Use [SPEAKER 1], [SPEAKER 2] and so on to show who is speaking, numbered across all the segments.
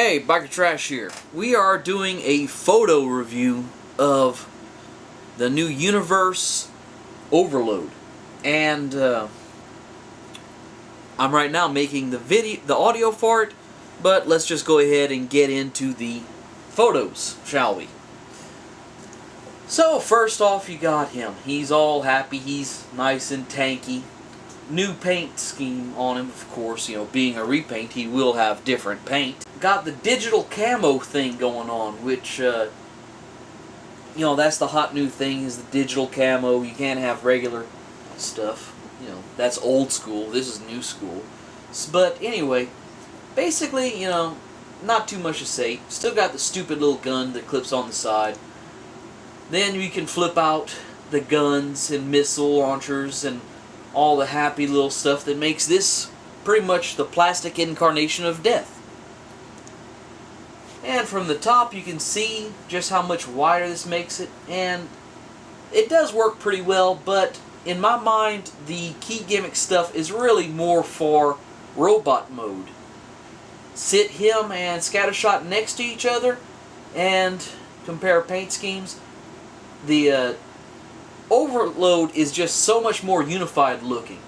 [SPEAKER 1] Hey, Biker Trash here. We are doing a photo review of the new Universe Overload, and I'm right now making the audio for it. But let's just go ahead and get into the photos, shall we? So first off, you got him. He's all happy. He's nice and tanky. New paint scheme on him, of course. You know, being a repaint, he will have different paint. Got the digital camo thing going on, which, you know, that's the hot new thing, is the digital camo. You can't have regular stuff. You know, that's old school. This is new school. But anyway, basically, you know, not too much to say. Still got the stupid little gun that clips on the side. Then you can flip out the guns and missile launchers and all the happy little stuff that makes this pretty much the plastic incarnation of death. And from the top you can see just how much wider this makes it, and it does work pretty well, but in my mind the key gimmick stuff is really more for robot mode. Sit him and Scattershot next to each other and compare paint schemes. The Overload is just so much more unified looking.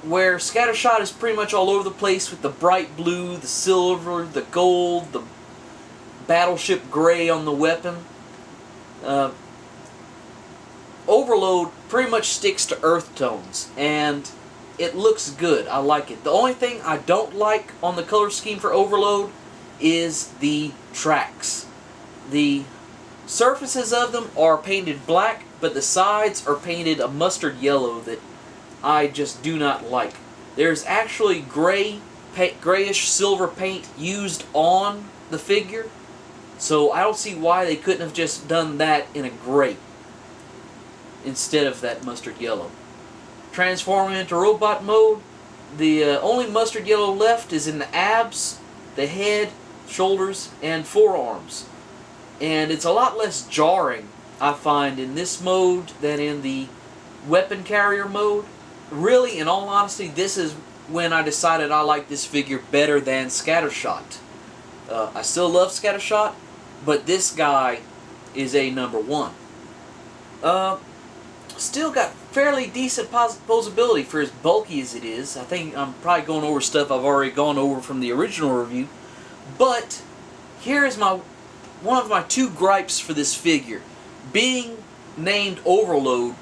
[SPEAKER 1] Where Scattershot is pretty much all over the place with the bright blue, the silver, the gold, the battleship gray on the weapon. Overload pretty much sticks to earth tones, and it looks good. I like it. The only thing I don't like on the color scheme for Overload is the tracks. The surfaces of them are painted black, but the sides are painted a mustard yellow that I just do not like. There's actually grayish silver paint used on the figure, so I don't see why they couldn't have just done that in a gray instead of that mustard yellow. Transforming into robot mode, the only mustard yellow left is in the abs, the head, shoulders, and forearms. And it's a lot less jarring, I find, in this mode than in the weapon carrier mode. Really, in all honesty, this is when I decided I like this figure better than Scattershot. I still love Scattershot, but this guy is a number one. Still got fairly decent posability for as bulky as it is. I think I'm probably going over stuff I've already gone over from the original review. But here is one of my two gripes for this figure. Being named Overload,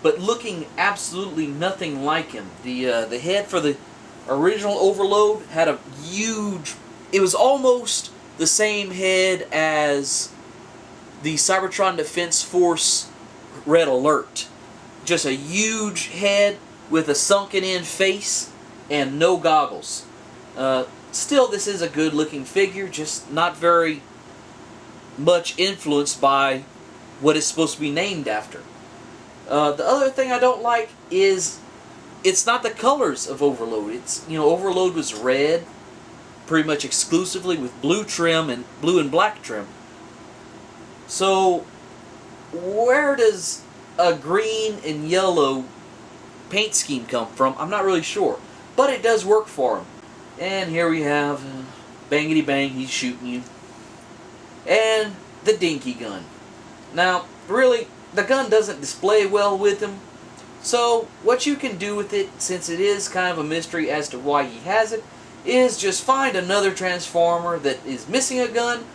[SPEAKER 1] but looking absolutely nothing like him. The head for the original Overload had a huge... It was almost the same head as the Cybertron Defense Force Red Alert. Just a huge head with a sunken-in face and no goggles. Still, this is a good-looking figure, just not very much influenced by what it's supposed to be named after. The other thing I don't like is it's not the colors of Overload. It's, you know, Overload was red pretty much exclusively with blue trim and blue and black trim. So where does a green and yellow paint scheme come from? I'm not really sure, but it does work for him. And here we have bangity bang, he's shooting you. And the dinky gun. Now, really, the gun doesn't display well with him, so what you can do with it, since it is kind of a mystery as to why he has it, is just find another Transformer that is missing a gun,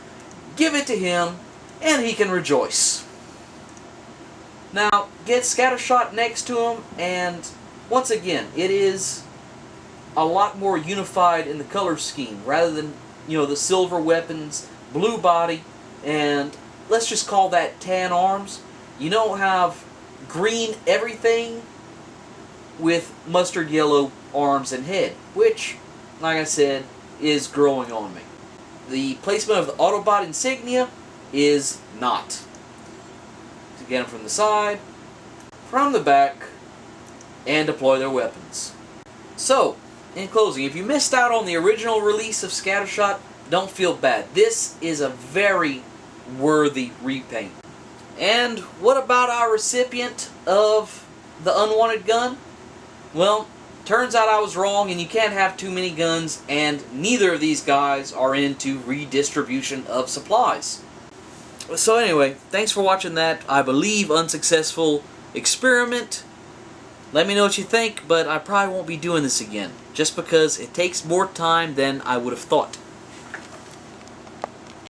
[SPEAKER 1] give it to him, and he can rejoice. Now, get Scattershot next to him, and once again, it is a lot more unified in the color scheme, rather than, you know, the silver weapons, blue body, and let's just call that tan arms. You don't have green everything with mustard yellow arms and head, which, like I said, is growing on me. The placement of the Autobot insignia is not. To get them from the side, from the back, and deploy their weapons. So, in closing, if you missed out on the original release of Scattershot, don't feel bad. This is a very worthy repaint. And what about our recipient of the unwanted gun? Well, turns out I was wrong, and you can't have too many guns, and neither of these guys are into redistribution of supplies. So anyway, thanks for watching that, I believe, unsuccessful experiment. Let me know what you think, but I probably won't be doing this again, just because it takes more time than I would have thought.